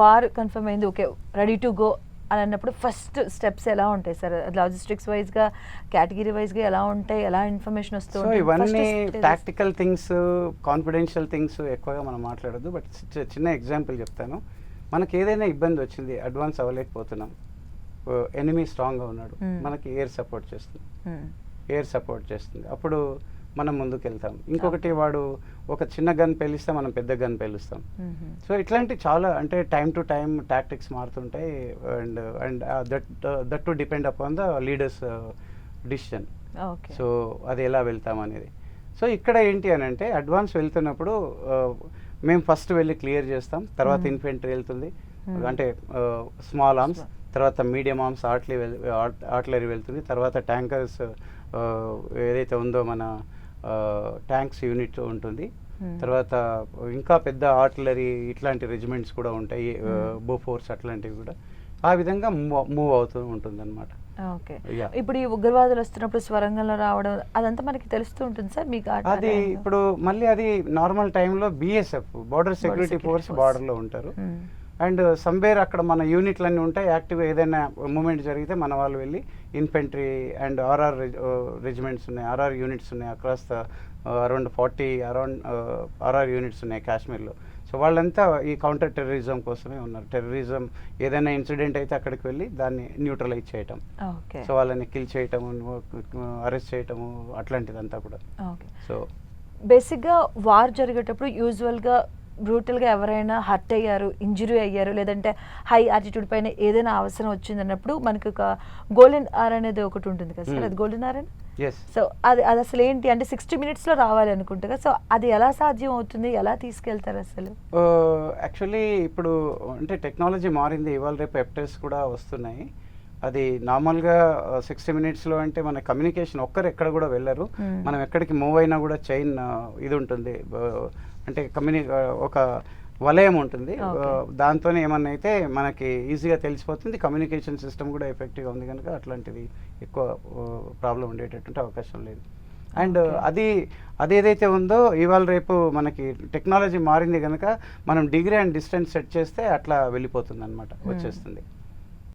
War confirm అయింది, okay ready to go అని అన్నప్పుడు ఫస్ట్ స్టెప్స్ ఎలా ఉంటాయి సార్? లాజిస్టిక్స్ వైజ్గా, కేటగిరీ వైజ్గా ఎలా ఉంటాయి, ఎలా ఇన్ఫర్మేషన్ సో వస్తుంది? ఇవన్నీ టాక్టికల్ థింగ్స్, కాన్ఫిడెన్షియల్ థింగ్స్ ఎక్కువగా మనం మాట్లాడద్దు. బట్ చిన్న ఎగ్జాంపుల్ చెప్తాను. మనకి ఏదైనా ఇబ్బంది వచ్చింది, అడ్వాన్స్ అవ్వలేకపోతున్నాం, ఎనిమీ స్ట్రాంగ్గా ఉన్నాడు, మనకి ఎయిర్ సపోర్ట్ చేస్తుంది, అప్పుడు మనం ముందుకు వెళ్తాం. ఇంకొకటి, వాడు ఒక చిన్న గన్ పేలిస్తే మనం పెద్ద గన్ పేలుస్తాం. సో ఇట్లాంటి చాలా, అంటే టైం టు టైం టాక్టిక్స్ మారుతుంటాయి. And and that to depend upon the leaders decision. So అది ఎలా వెళ్తాం అనేది. సో ఇక్కడ ఏంటి అని అంటే, అడ్వాన్స్ వెళ్తున్నప్పుడు మేము ఫస్ట్ వెళ్ళి క్లియర్ చేస్తాం, తర్వాత ఇన్ఫెంట్రీ వెళ్తుంది, అంటే స్మాల్ ఆర్మ్స్, తర్వాత మీడియం ఆర్మ్స్ ఆర్టిలరీ వెళ్తుంది, తర్వాత ట్యాంకర్స్ ఏదైతే ఉందో మన ట్యాంక్స్ యూనిట్ ఉంటుంది, తర్వాత ఇంకా పెద్ద ఆర్టిలరీ ఇట్లాంటి రెజిమెంట్స్ కూడా ఉంటాయి, బోఫోర్స్ అట్లాంటివి కూడా. ఆ విధంగా మూవ్ అవుతూ ఉంటుంది అనమాట. ఓకే. ఇప్పుడు ఈ ఉగ్రవాదులు వస్తున్నప్పుడు స్వరంగంలో రావడం అదంతా మనకి తెలుస్తూ ఉంటుంది సార్ మీకు? అది ఇప్పుడు మళ్ళీ అది నార్మల్ టైంలో BSF, బార్డర్ సెక్యూరిటీ ఫోర్స్ బార్డర్లో ఉంటారు. అండ్ సమ్వేర్ అక్కడ మన యూనిట్లన్నీ ఉంటాయి యాక్టివ్గా. ఏదైనా మూమెంట్ జరిగితే మన వాళ్ళు వెళ్ళి ఇన్ఫెంట్రీ అండ్ RR రెజిమెంట్స్ ఉన్నాయి, RR యూనిట్స్ ఉన్నాయి, across the around 40 RR units ఉన్నాయి కాశ్మీర్లో. సో వాళ్ళంతా ఈ కౌంటర్ టెర్రరిజం కోసమే ఉన్నారు. టెర్రరిజం ఏదైనా ఇన్సిడెంట్ అయితే అక్కడికి వెళ్ళి దాన్ని న్యూట్రలైజ్ చేయటం, సో వాళ్ళని కిల్ చేయటము, అరెస్ట్ చేయటము, అట్లాంటిదంతా కూడా. సో బేసిక్గా వార్ జరిగేటప్పుడు యూజువల్గా బ్రూటల్గా ఎవరైనా హర్ట్ అయ్యారు, ఇంజురీ అయ్యారు, లేదంటే హై యాటిట్యూడ్ పైన ఏదైనా అవసరం వచ్చింది అన్నప్పుడు మనకి ఒక గోల్డెన్ ఆర్ అనేది ఒకటి ఉంటుంది కదా సార్, అది గోల్డెన్ ఆర్ అని. సో అది అసలు ఏంటి అంటే 60 minutesలో రావాలి అనుకుంటా కదా. సో అది ఎలా సాధ్యం అవుతుంది, ఎలా తీసుకెళ్తారు అసలు? యాక్చువల్లీ ఇప్పుడు అంటే టెక్నాలజీ మారింది, ఇవాళ రేపు ఎప్టెస్ కూడా వస్తున్నాయి. అది నార్మల్గా 60 minutesలో అంటే మన కమ్యూనికేషన్ ఒక్కరు ఎక్కడ కూడా వెళ్ళరు. మనం ఎక్కడికి మూవ్ అయినా కూడా చైన్ ఇది ఉంటుంది, అంటే ఒక వలయం ఉంటుంది, దాంతోనే ఏమన్నా అయితే మనకి ఈజీగా తెలిసిపోతుంది. కమ్యూనికేషన్ సిస్టమ్ కూడా ఎఫెక్టివ్గా ఉంది కనుక అట్లాంటిది ఎక్కువ ప్రాబ్లం ఉండేటటువంటి అవకాశం లేదు. అండ్ అది ఏదైతే ఉందో ఇవాళ రేపు మనకి టెక్నాలజీ మారింది కనుక మనం డిగ్రీ అండ్ డిస్టెన్స్ సెట్ చేస్తే అట్లా వెళ్ళిపోతుంది అనమాట, వచ్చేస్తుంది.